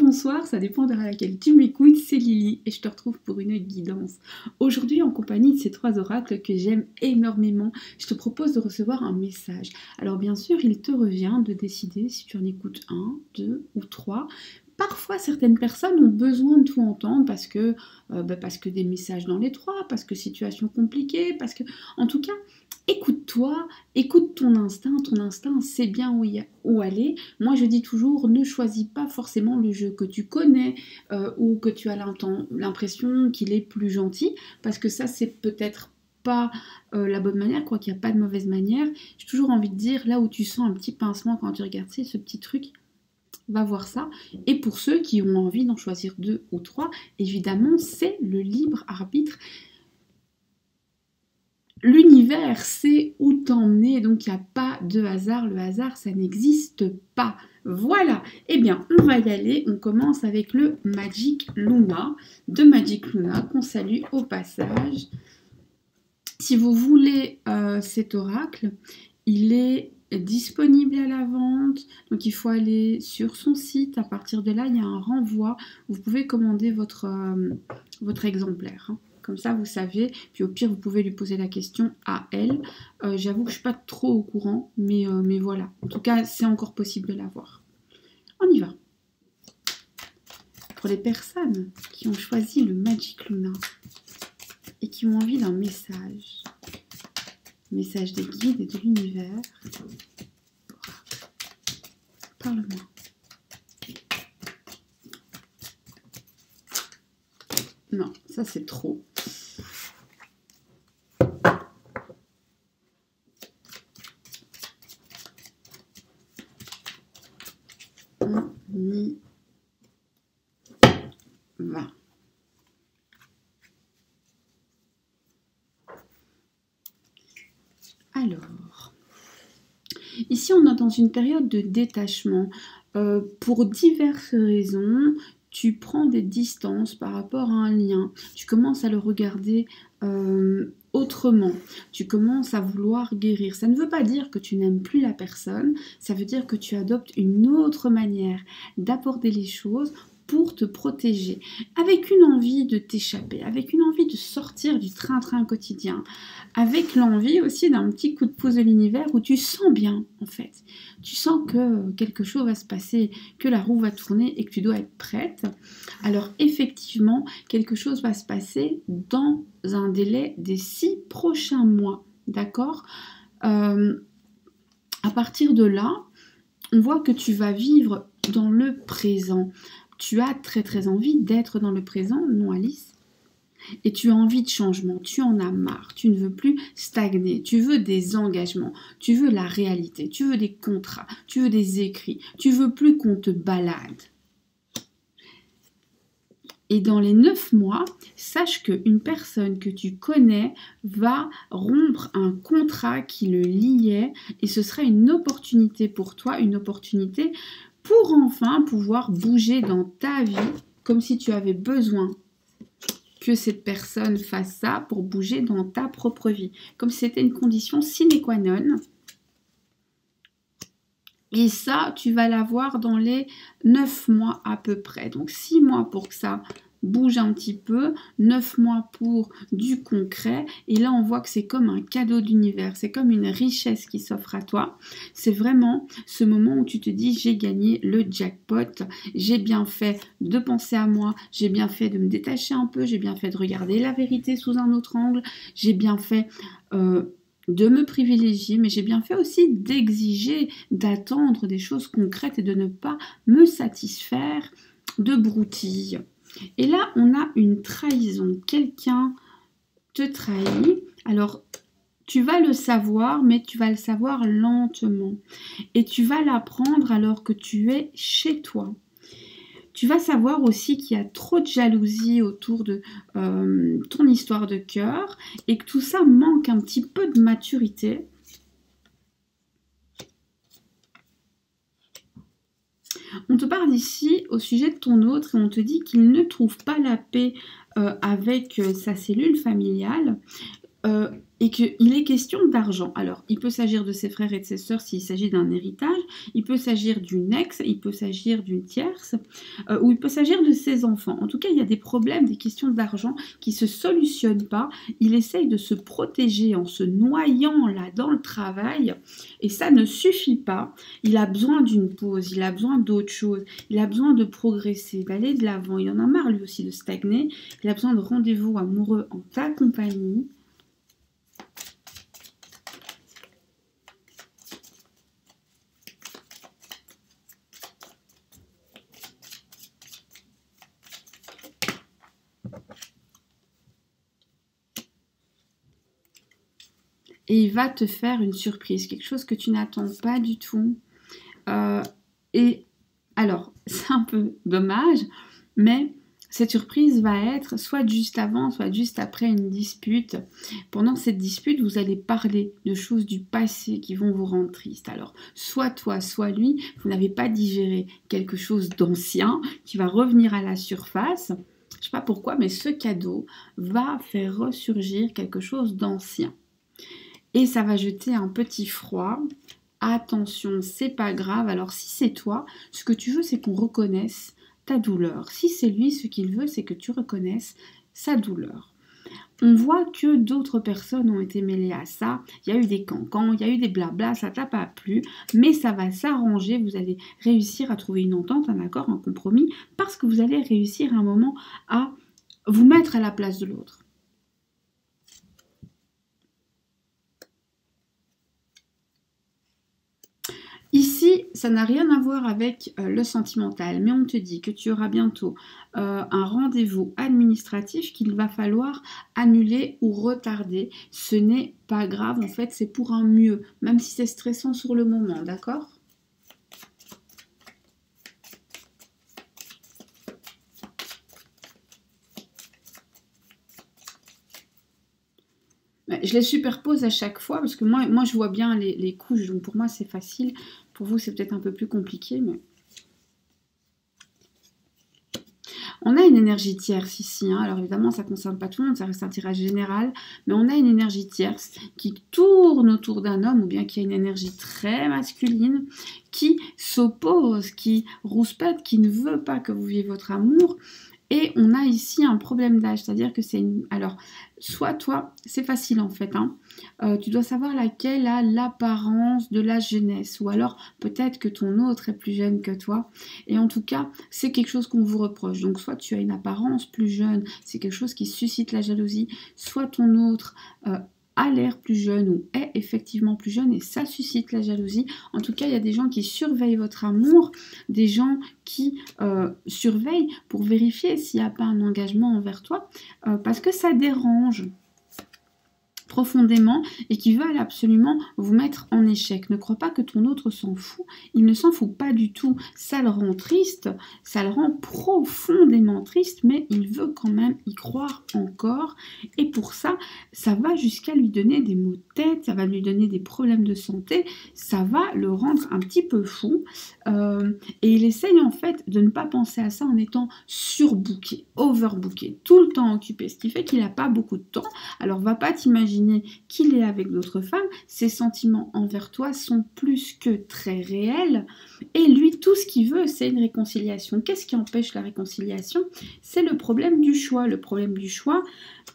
bonsoir, ça dépend de laquelle tu m'écoutes, c'est Lily et je te retrouve pour une guidance. Aujourd'hui en compagnie de ces trois oracles que j'aime énormément, je te propose de recevoir un message. Alors bien sûr, il te revient de décider si tu en écoutes un, deux ou trois. Parfois, certaines personnes ont besoin de tout entendre parce que des messages dans les trois, parce que situation compliquée, parce que... En tout cas, écoute-toi, écoute ton instinct sait bien où aller. Moi, je dis toujours, ne choisis pas forcément le jeu que tu connais ou que tu as l'impression qu'il est plus gentil, parce que ça, c'est peut-être pas la bonne manière, quoi qu'il n'y a pas de mauvaise manière. J'ai toujours envie de dire, là où tu sens un petit pincement quand tu regardes ce petit truc, va voir ça. Et pour ceux qui ont envie d'en choisir deux ou trois, évidemment, c'est le libre arbitre. L'univers sait où t'emmener, donc il n'y a pas de hasard. Le hasard, ça n'existe pas. Voilà. Eh bien, on va y aller. On commence avec le Magic Luna, de Magic Luna, qu'on salue au passage. Si vous voulez cet oracle, il est disponible à la vente, donc il faut aller sur son site. À partir de là, il y a un renvoi. Vous pouvez commander votre exemplaire, hein. Comme ça, vous savez. Puis au pire, vous pouvez lui poser la question à elle. J'avoue que je ne suis pas trop au courant, mais voilà. En tout cas, c'est encore possible de l'avoir. On y va. Pour les personnes qui ont choisi le Magic Luna et qui ont envie d'un message des guides et de l'univers, parle-moi. Non, ça c'est trop. On y va. Alors, ici on est dans une période de détachement. Pour diverses raisons, tu prends des distances par rapport à un lien. Tu commences à le regarder autrement. Tu commences à vouloir guérir. Ça ne veut pas dire que tu n'aimes plus la personne. Ça veut dire que tu adoptes une autre manière d'aborder les choses pour te protéger, avec une envie de t'échapper, avec une envie de sortir du train-train quotidien, avec l'envie aussi d'un petit coup de pouce de l'univers où tu sens bien, en fait. Tu sens que quelque chose va se passer, que la roue va tourner et que tu dois être prête. Alors effectivement, quelque chose va se passer dans un délai des 6 prochains mois, d'accord ? À partir de là, on voit que tu vas vivre dans le présent. Tu as très envie d'être dans le présent, non Alice ? Et tu as envie de changement, tu en as marre, tu ne veux plus stagner, tu veux des engagements, tu veux la réalité, tu veux des contrats, tu veux des écrits, tu veux plus qu'on te balade. Et dans les 9 mois, sache qu'une personne que tu connais va rompre un contrat qui le liait et ce sera une opportunité pour toi, une opportunité pour enfin pouvoir bouger dans ta vie comme si tu avais besoin que cette personne fasse ça pour bouger dans ta propre vie. Comme si c'était une condition sine qua non. Et ça, tu vas l'avoir dans les 9 mois à peu près. Donc 6 mois pour que ça bouge un petit peu, 9 mois pour du concret. Et là, on voit que c'est comme un cadeau d'univers. C'est comme une richesse qui s'offre à toi. C'est vraiment ce moment où tu te dis, j'ai gagné le jackpot. J'ai bien fait de penser à moi. J'ai bien fait de me détacher un peu. J'ai bien fait de regarder la vérité sous un autre angle. J'ai bien fait... de me privilégier, mais j'ai bien fait aussi d'exiger, d'attendre des choses concrètes et de ne pas me satisfaire de broutilles. Et là, on a une trahison. Quelqu'un te trahit. Alors, tu vas le savoir, mais tu vas le savoir lentement. Et tu vas l'apprendre alors que tu es chez toi. Tu vas savoir aussi qu'il y a trop de jalousie autour de ton histoire de cœur et que tout ça manque un petit peu de maturité. On te parle ici au sujet de ton autre et on te dit qu'il ne trouve pas la paix avec sa cellule familiale. et qu'il est question d'argent. Alors, il peut s'agir de ses frères et de ses sœurs s'il s'agit d'un héritage, il peut s'agir d'une ex, il peut s'agir d'une tierce, ou il peut s'agir de ses enfants. En tout cas, il y a des problèmes, des questions d'argent qui ne se solutionnent pas. Il essaye de se protéger en se noyant là dans le travail, et ça ne suffit pas. Il a besoin d'une pause, il a besoin d'autre chose, il a besoin de progresser, d'aller de l'avant. Il en a marre lui aussi de stagner, il a besoin de rendez-vous amoureux en ta compagnie. Et il va te faire une surprise, quelque chose que tu n'attends pas du tout. Et alors, c'est un peu dommage, mais cette surprise va être soit juste avant, soit juste après une dispute. Pendant cette dispute, vous allez parler de choses du passé qui vont vous rendre triste. Alors, soit toi, soit lui, vous n'avez pas digéré quelque chose d'ancien qui va revenir à la surface. Je ne sais pas pourquoi, mais ce cadeau va faire ressurgir quelque chose d'ancien. Et ça va jeter un petit froid. Attention, c'est pas grave. Alors si c'est toi, ce que tu veux, c'est qu'on reconnaisse ta douleur. Si c'est lui, ce qu'il veut, c'est que tu reconnaisses sa douleur. On voit que d'autres personnes ont été mêlées à ça. Il y a eu des cancans, il y a eu des blabla, ça t'a pas plu. Mais ça va s'arranger. Vous allez réussir à trouver une entente, un accord, un compromis. Parce que vous allez réussir à un moment à vous mettre à la place de l'autre. Ici, ça n'a rien à voir avec le sentimental, mais on te dit que tu auras bientôt un rendez-vous administratif qu'il va falloir annuler ou retarder. Ce n'est pas grave, en fait, c'est pour un mieux, même si c'est stressant sur le moment, d'accord ? Je les superpose à chaque fois parce que moi je vois bien les couches, donc pour moi c'est facile. Pour vous c'est peut-être un peu plus compliqué, mais... On a une énergie tierce ici, hein. Alors évidemment ça ne concerne pas tout le monde, ça reste un tirage général, mais on a une énergie tierce qui tourne autour d'un homme, ou bien qui a une énergie très masculine, qui s'oppose, qui rouspète, qui ne veut pas que vous viviez votre amour. Et on a ici un problème d'âge, c'est-à-dire que c'est une... Alors, soit toi, c'est facile en fait, hein, tu dois savoir laquelle a l'apparence de la jeunesse, ou alors peut-être que ton autre est plus jeune que toi, et en tout cas, c'est quelque chose qu'on vous reproche. Donc soit tu as une apparence plus jeune, c'est quelque chose qui suscite la jalousie, soit ton autre... a l'air plus jeune ou est effectivement plus jeune et ça suscite la jalousie. En tout cas, il y a des gens qui surveillent votre amour, des gens qui surveillent pour vérifier s'il n'y a pas un engagement envers toi parce que ça dérange profondément et qui veulent absolument vous mettre en échec. Ne crois pas que ton autre s'en fout, il ne s'en fout pas du tout. Ça le rend triste, ça le rend profondément triste, mais il veut quand même y croire encore. Et pour ça, ça va jusqu'à lui donner des maux de tête, ça va lui donner des problèmes de santé, ça va le rendre un petit peu fou. Et il essaye en fait de ne pas penser à ça en étant surbooké, overbooké, tout le temps occupé, ce qui fait qu'il n'a pas beaucoup de temps. Alors va pas t'imaginer qu'il est avec d'autres femmes, ses sentiments envers toi sont plus que très réels, et lui tout ce qu'il veut c'est une réconciliation. Qu'est-ce qui empêche la réconciliation? C'est le problème du choix,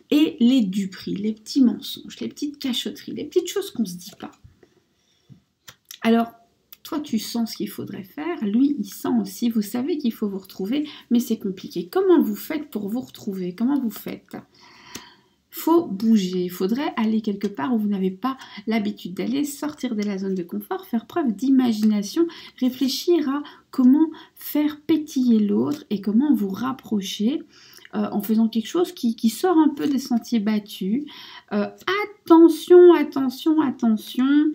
et les duperies, les petits mensonges, les petites cachotteries, les petites choses qu'on se dit pas. Alors toi, tu sens ce qu'il faudrait faire, lui, il sent aussi, vous savez qu'il faut vous retrouver, mais c'est compliqué. Comment vous faites pour vous retrouver? Comment vous faites? Faut bouger, il faudrait aller quelque part où vous n'avez pas l'habitude d'aller, sortir de la zone de confort, faire preuve d'imagination, réfléchir à comment faire pétiller l'autre et comment vous rapprocher en faisant quelque chose qui sort un peu des sentiers battus. Attention, attention, attention.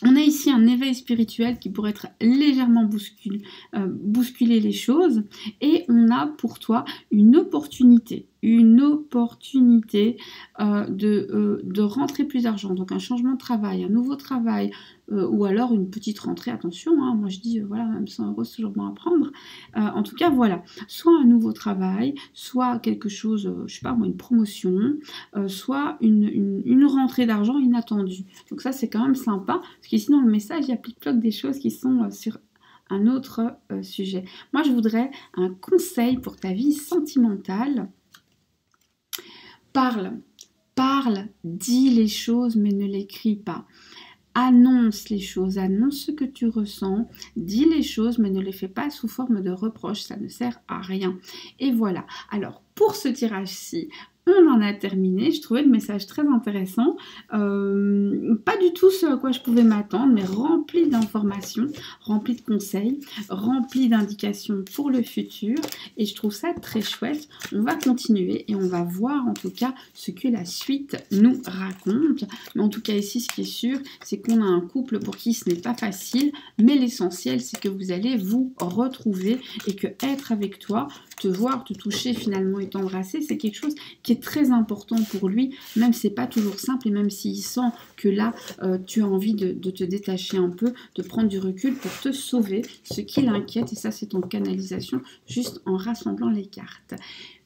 On a ici un éveil spirituel qui pourrait être légèrement bousculer les choses et on a pour toi une opportunité une opportunité de rentrer plus d'argent, donc un changement de travail, un nouveau travail, ou alors une petite rentrée, attention, hein, moi je dis, voilà, même 100 €, c'est toujours bon à prendre. En tout cas, voilà, soit un nouveau travail, soit quelque chose, je sais pas moi, une promotion, soit une rentrée d'argent inattendue. Donc ça, c'est quand même sympa, parce qu'ici dans le message, il y a plic-ploc des choses qui sont sur un autre sujet. Moi, je voudrais un conseil pour ta vie sentimentale. Parle, dis les choses, mais ne les crie pas. Annonce les choses, annonce ce que tu ressens, dis les choses, mais ne les fais pas sous forme de reproches, ça ne sert à rien. Et voilà. Alors, pour ce tirage-ci, on en a terminé. Je trouvais le message très intéressant. Pas du tout ce à quoi je pouvais m'attendre, mais rempli d'informations, rempli de conseils, rempli d'indications pour le futur. Et je trouve ça très chouette. On va continuer et on va voir en tout cas ce que la suite nous raconte. Mais en tout cas ici, ce qui est sûr, c'est qu'on a un couple pour qui ce n'est pas facile. Mais l'essentiel, c'est que vous allez vous retrouver et que être avec toi, te voir, te toucher finalement et t'embrasser, c'est quelque chose qui est très important pour lui, même si c'est pas toujours simple et même s'il sent que là, tu as envie de te détacher un peu, de prendre du recul pour te sauver, ce qui l'inquiète, et ça c'est en canalisation, juste en rassemblant les cartes.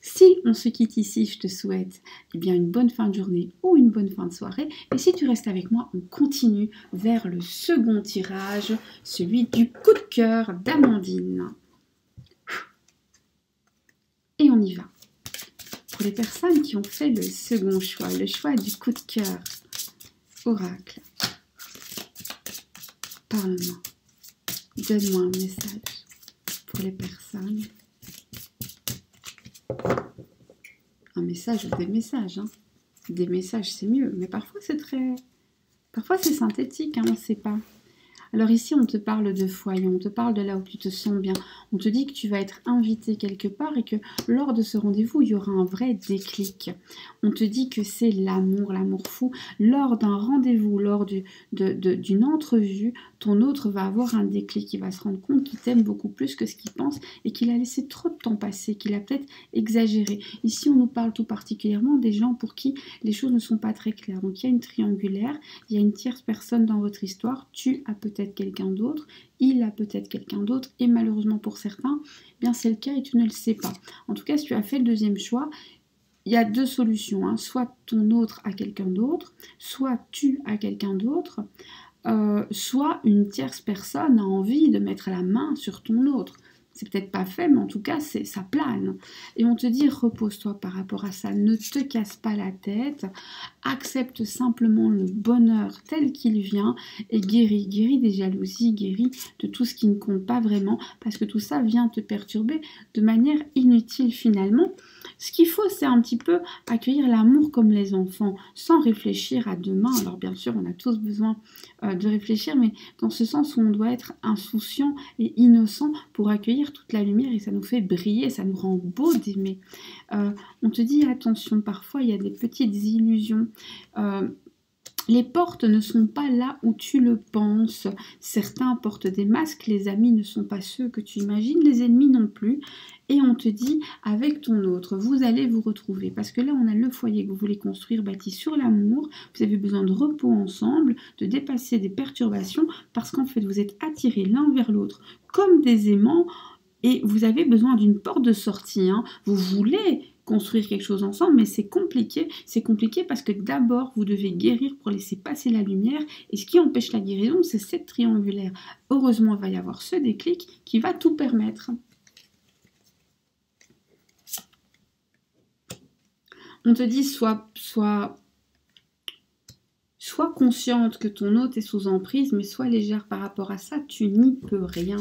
Si on se quitte ici, je te souhaite eh bien, une bonne fin de journée ou une bonne fin de soirée. Et si tu restes avec moi, on continue vers le second tirage, celui du coup de cœur d'Amandine. Et on y va. Pour les personnes qui ont fait le second choix, le choix du coup de cœur, oracle, parle-moi, donne-moi un message pour les personnes. Un message ou des messages, hein. Des messages c'est mieux, mais parfois c'est parfois c'est synthétique, hein, on ne sait pas. Alors ici, on te parle de foyer, on te parle de là où tu te sens bien. On te dit que tu vas être invité quelque part et que lors de ce rendez-vous, il y aura un vrai déclic. On te dit que c'est l'amour, l'amour fou. Lors d'un rendez-vous, lors d'une entrevue, ton autre va avoir un déclic. Il va se rendre compte qu'il t'aime beaucoup plus que ce qu'il pense et qu'il a laissé trop de temps passer, qu'il a peut-être exagéré. Ici, on nous parle tout particulièrement des gens pour qui les choses ne sont pas très claires. Donc, il y a une triangulaire, il y a une tierce personne dans votre histoire. Tu as peut-être quelqu'un d'autre, il a peut-être quelqu'un d'autre, et malheureusement pour certains, eh bien c'est le cas et tu ne le sais pas. En tout cas, si tu as fait le deuxième choix, il y a deux solutions, hein. Soit ton autre a quelqu'un d'autre, soit tu as quelqu'un d'autre, soit une tierce personne a envie de mettre la main sur ton autre. C'est peut-être pas fait, mais en tout cas, ça plane. Et on te dit, repose-toi par rapport à ça. Ne te casse pas la tête. Accepte simplement le bonheur tel qu'il vient et guéris. Guéris des jalousies, guéris de tout ce qui ne compte pas vraiment, parce que tout ça vient te perturber de manière inutile finalement. Ce qu'il faut, c'est un petit peu accueillir l'amour comme les enfants, sans réfléchir à demain. Alors bien sûr, on a tous besoin de réfléchir, mais dans ce sens où on doit être insouciant et innocent pour accueillir toute la lumière, et ça nous fait briller, ça nous rend beau d'aimer. On te dit attention, parfois il y a des petites illusions. Les portes ne sont pas là où tu le penses. Certains portent des masques, les amis ne sont pas ceux que tu imagines, les ennemis non plus. Et on te dit, avec ton autre, vous allez vous retrouver. Parce que là, on a le foyer que vous voulez construire, bâti sur l'amour. Vous avez besoin de repos ensemble, de dépasser des perturbations, parce qu'en fait, vous êtes attirés l'un vers l'autre comme des aimants. Et vous avez besoin d'une porte de sortie, hein. Vous voulez construire quelque chose ensemble, mais c'est compliqué. C'est compliqué parce que d'abord, vous devez guérir pour laisser passer la lumière. Et ce qui empêche la guérison, c'est cette triangulaire. Heureusement, il va y avoir ce déclic qui va tout permettre. On te dit, sois consciente que ton hôte est sous emprise, mais sois légère par rapport à ça. Tu n'y peux rien.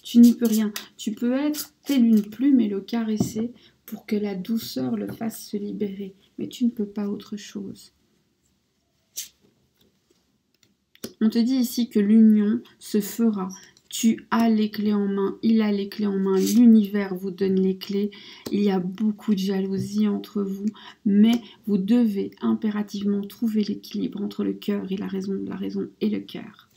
Tu n'y peux rien. Tu peux être telle une plume et le caresser pour que la douceur le fasse se libérer. Mais tu ne peux pas autre chose. On te dit ici que l'union se fera. Tu as les clés en main, il a les clés en main, l'univers vous donne les clés. Il y a beaucoup de jalousie entre vous, mais vous devez impérativement trouver l'équilibre entre le cœur et la raison et le cœur.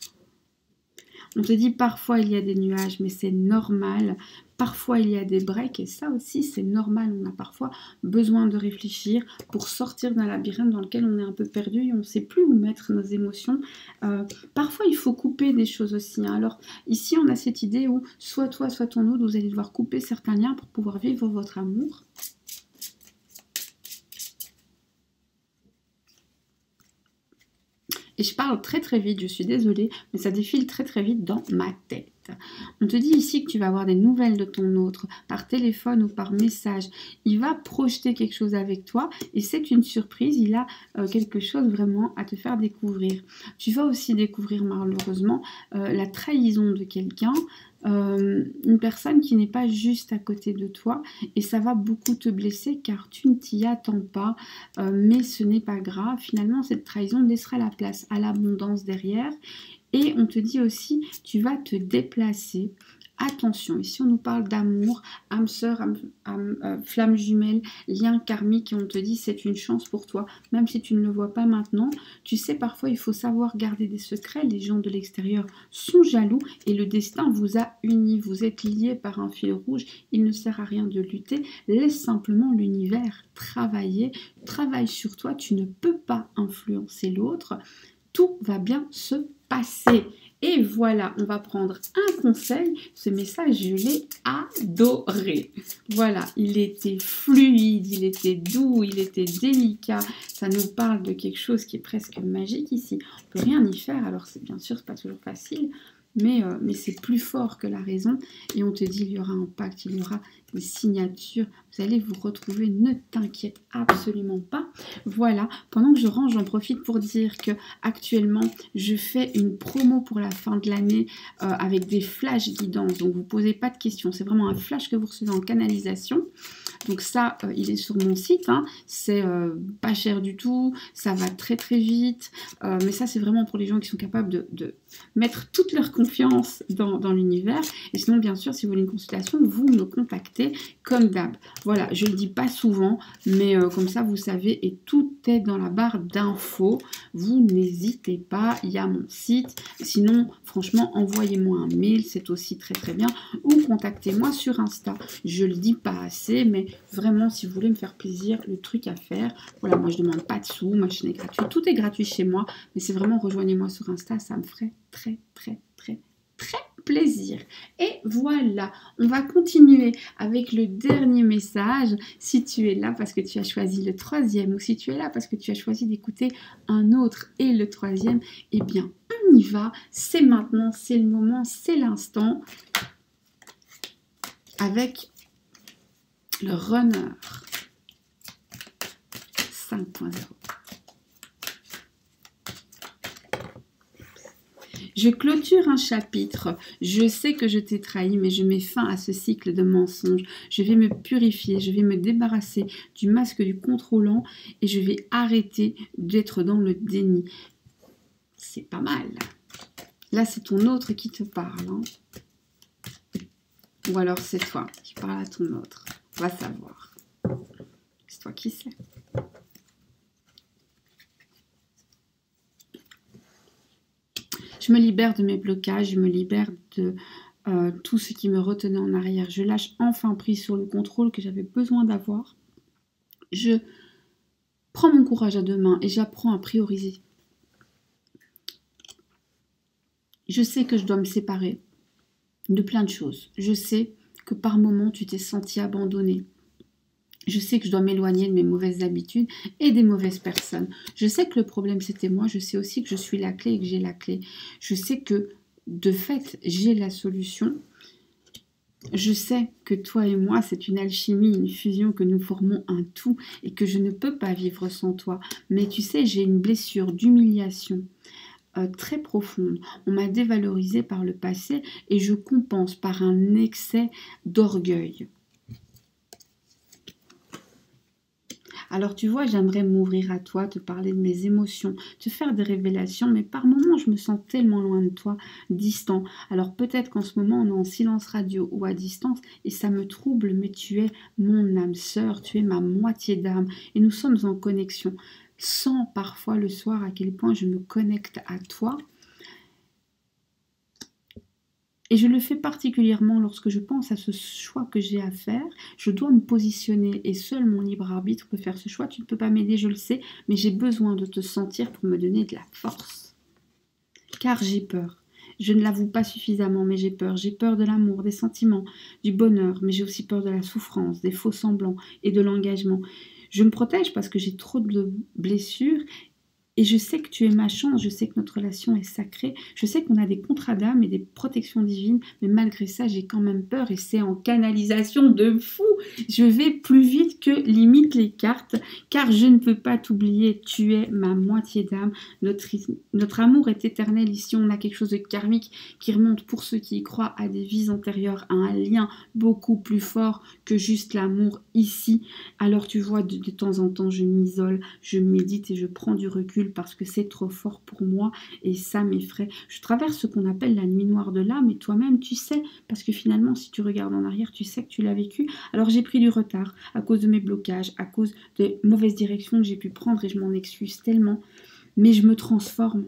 On te dit parfois il y a des nuages, mais c'est normal. Parfois il y a des breaks et ça aussi c'est normal. On a parfois besoin de réfléchir pour sortir d'un labyrinthe dans lequel on est un peu perdu et on ne sait plus où mettre nos émotions. Parfois il faut couper des choses aussi, hein. Alors ici on a cette idée où soit toi, soit ton autre, vous allez devoir couper certains liens pour pouvoir vivre votre amour. Et je parle très très vite, je suis désolée, mais ça défile très très vite dans ma tête. On te dit ici que tu vas avoir des nouvelles de ton autre, par téléphone ou par message. Il va projeter quelque chose avec toi et c'est une surprise, il a quelque chose vraiment à te faire découvrir. Tu vas aussi découvrir malheureusement la trahison de quelqu'un, une personne qui n'est pas juste à côté de toi et ça va beaucoup te blesser car tu ne t'y attends pas, mais ce n'est pas grave. Finalement, cette trahison laissera la place à l'abondance derrière. Et on te dit aussi, tu vas te déplacer. Attention, ici on nous parle d'amour, âme sœur, flamme jumelle, lien karmique, et on te dit c'est une chance pour toi, même si tu ne le vois pas maintenant. Tu sais, parfois il faut savoir garder des secrets, les gens de l'extérieur sont jaloux et le destin vous a unis, vous êtes liés par un fil rouge, il ne sert à rien de lutter, laisse simplement l'univers travailler, travaille sur toi, tu ne peux pas influencer l'autre, tout va bien se passer. Et voilà, on va prendre un conseil. Ce message, je l'ai adoré. Voilà, il était fluide, il était doux, il était délicat. Ça nous parle de quelque chose qui est presque magique ici. On peut rien y faire. Alors, c'est bien sûr, c'est pas toujours facile, mais c'est plus fort que la raison. Et on te dit, il y aura un pacte, il y aura des signatures. Vous allez vous retrouver, ne t'inquiète absolument pas. Voilà, pendant que je range, j'en profite pour dire que actuellement, je fais une promo pour la fin de l'année avec des flash guidances. Donc, vous ne posez pas de questions. C'est vraiment un flash que vous recevez en canalisation. Donc ça, il est sur mon site, hein. C'est pas cher du tout, ça va très très vite, mais ça c'est vraiment pour les gens qui sont capables de mettre toute leur confiance dans l'univers. Et sinon, bien sûr, si vous voulez une consultation, vous me contactez comme d'hab. Voilà, je le dis pas souvent, mais comme ça vous savez, et tout est dans la barre d'infos. Vous n'hésitez pas, il y a mon site. Sinon, franchement, envoyez-moi un mail, c'est aussi très très bien, ou contactez-moi sur Insta. Je le dis pas assez, mais vraiment, si vous voulez me faire plaisir, le truc à faire. Voilà, moi je demande pas de sous, ma chaîne est gratuite, tout est gratuit chez moi, mais c'est vraiment rejoignez-moi sur Insta, ça me ferait très très très très plaisir. Et voilà, on va continuer avec le dernier message. Si tu es là parce que tu as choisi le troisième, ou si tu es là parce que tu as choisi d'écouter un autre et le troisième, eh bien on y va, c'est maintenant, c'est le moment, c'est l'instant, avec le runner 5.0. Je clôture un chapitre. Je sais que je t'ai trahi, mais je mets fin à ce cycle de mensonges. Je vais me purifier, je vais me débarrasser du masque du contrôlant et je vais arrêter d'être dans le déni. C'est pas mal. Là, c'est ton autre qui te parle, hein. Ou alors c'est toi qui parle à ton autre. On va savoir. C'est toi qui sais. Je me libère de mes blocages, je me libère de tout ce qui me retenait en arrière. Je lâche enfin prise sur le contrôle que j'avais besoin d'avoir. Je prends mon courage à deux mains et j'apprends à prioriser. Je sais que je dois me séparer de plein de choses. Je sais que par moments, tu t'es senti abandonné. Je sais que je dois m'éloigner de mes mauvaises habitudes et des mauvaises personnes. Je sais que le problème, c'était moi. Je sais aussi que je suis la clé et que j'ai la clé. Je sais que, de fait, j'ai la solution. Je sais que toi et moi, c'est une alchimie, une fusion, que nous formons un tout et que je ne peux pas vivre sans toi. Mais tu sais, j'ai une blessure d'humiliation très profonde. On m'a dévalorisée par le passé et je compense par un excès d'orgueil. Alors tu vois, j'aimerais m'ouvrir à toi, te parler de mes émotions, te faire des révélations, mais par moments je me sens tellement loin de toi, distant. Alors peut-être qu'en ce moment on est en silence radio ou à distance et ça me trouble, mais tu es mon âme sœur, tu es ma moitié d'âme et nous sommes en connexion. Sens parfois le soir à quel point je me connecte à toi. Et je le fais particulièrement lorsque je pense à ce choix que j'ai à faire. Je dois me positionner et seul mon libre arbitre peut faire ce choix. Tu ne peux pas m'aider, je le sais, mais j'ai besoin de te sentir pour me donner de la force. Car j'ai peur. Je ne l'avoue pas suffisamment, mais j'ai peur. J'ai peur de l'amour, des sentiments, du bonheur, mais j'ai aussi peur de la souffrance, des faux semblants et de l'engagement. Je me protège parce que j'ai trop de blessures. Et je sais que tu es ma chance, je sais que notre relation est sacrée, je sais qu'on a des contrats d'âme et des protections divines, mais malgré ça, j'ai quand même peur et c'est en canalisation de fou. Je vais plus vite que limite les cartes, car je ne peux pas t'oublier, tu es ma moitié d'âme. Notre amour est éternel ici, on a quelque chose de karmique qui remonte pour ceux qui y croient à des vies antérieures, à un lien beaucoup plus fort que juste l'amour ici. Alors tu vois, de temps en temps, je m'isole, je médite et je prends du recul parce que c'est trop fort pour moi et ça m'effraie. Je traverse ce qu'on appelle la nuit noire de l'âme et toi-même tu sais, parce que finalement si tu regardes en arrière, tu sais que tu l'as vécu. Alors j'ai pris du retard à cause de mes blocages, à cause de mauvaises directions que j'ai pu prendre et je m'en excuse tellement. Mais je me transforme,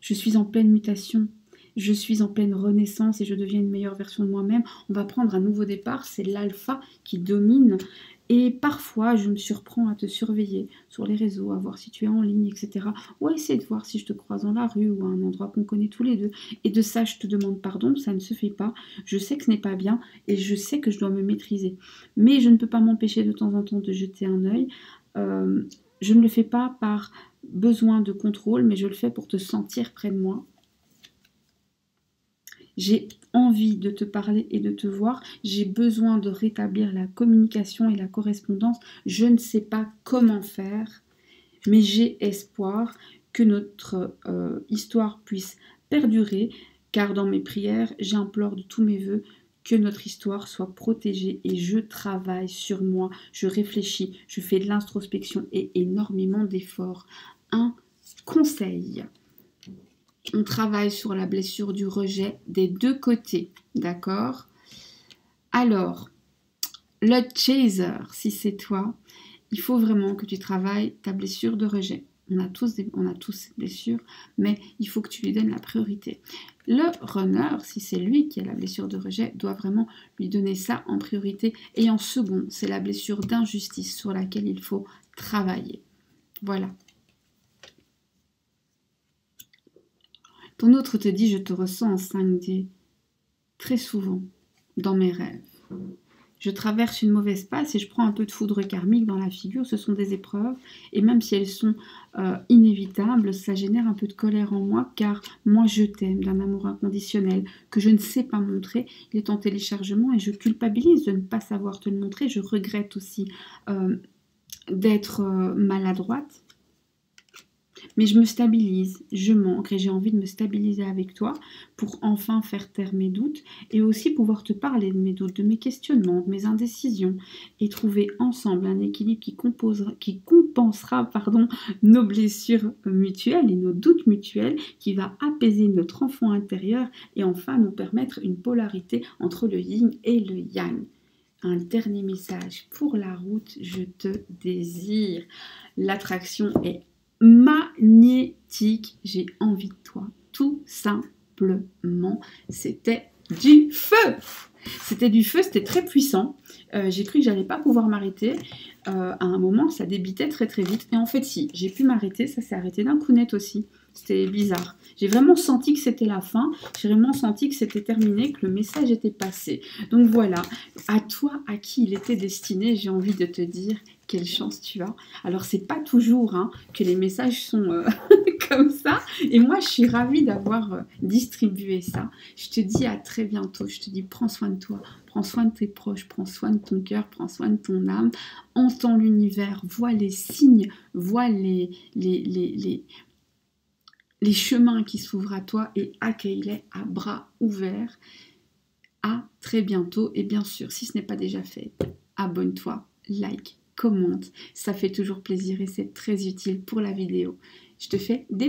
je suis en pleine mutation. Je suis en pleine renaissance et je deviens une meilleure version de moi-même. On va prendre un nouveau départ, c'est l'alpha qui domine. Et parfois, je me surprends à te surveiller sur les réseaux, à voir si tu es en ligne, etc. Ou à essayer de voir si je te croise dans la rue ou à un endroit qu'on connaît tous les deux. Et de ça, je te demande pardon, ça ne se fait pas. Je sais que ce n'est pas bien et je sais que je dois me maîtriser. Mais je ne peux pas m'empêcher de temps en temps de jeter un œil. Je ne le fais pas par besoin de contrôle, mais je le fais pour te sentir près de moi. J'ai envie de te parler et de te voir. J'ai besoin de rétablir la communication et la correspondance. Je ne sais pas comment faire, mais j'ai espoir que notre histoire puisse perdurer, car dans mes prières, j'implore de tous mes voeux que notre histoire soit protégée et je travaille sur moi, je réfléchis, je fais de l'introspection et énormément d'efforts. Un conseil. On travaille sur la blessure du rejet des deux côtés, d'accord? Alors, le chaser, si c'est toi, il faut vraiment que tu travailles ta blessure de rejet. On a tous cette blessure, mais il faut que tu lui donnes la priorité. Le runner, si c'est lui qui a la blessure de rejet, doit vraiment lui donner ça en priorité. Et en second, c'est la blessure d'injustice sur laquelle il faut travailler. Voilà. Ton autre te dit, je te ressens en 5D, très souvent, dans mes rêves. Je traverse une mauvaise passe et je prends un peu de foudre karmique dans la figure. Ce sont des épreuves et même si elles sont inévitables, ça génère un peu de colère en moi car moi je t'aime d'un amour inconditionnel que je ne sais pas montrer. Il est en téléchargement et je culpabilise de ne pas savoir te le montrer. Je regrette aussi d'être maladroite. Mais je me stabilise, je manque et j'ai envie de me stabiliser avec toi pour enfin faire taire mes doutes et aussi pouvoir te parler de mes doutes, de mes questionnements, de mes indécisions et trouver ensemble un équilibre qui compensera nos blessures mutuelles et nos doutes mutuels, qui va apaiser notre enfant intérieur et enfin nous permettre une polarité entre le yin et le yang. Un dernier message pour la route, je te désire. L'attraction est magnétique, j'ai envie de toi, tout simplement. C'était du feu. C'était du feu, c'était très puissant. J'ai cru que j'allais pas pouvoir m'arrêter. À un moment, ça débitait très très vite. Et en fait, si, j'ai pu m'arrêter. Ça s'est arrêté d'un coup net aussi. C'était bizarre. J'ai vraiment senti que c'était la fin. J'ai vraiment senti que c'était terminé, que le message était passé. Donc voilà, à toi, à qui il était destiné, j'ai envie de te dire quelle chance tu as. Alors, c'est pas toujours que les messages sont comme ça. Et moi, je suis ravie d'avoir distribué ça. Je te dis à très bientôt. Je te dis, prends soin de toi. Prends soin de tes proches. Prends soin de ton cœur. Prends soin de ton âme. Entends l'univers. Vois les signes. Vois les chemins qui s'ouvrent à toi et accueille-les à bras ouverts. À très bientôt. Et bien sûr, si ce n'est pas déjà fait, abonne-toi, like, commente, ça fait toujours plaisir et c'est très utile pour la vidéo. Je te fais des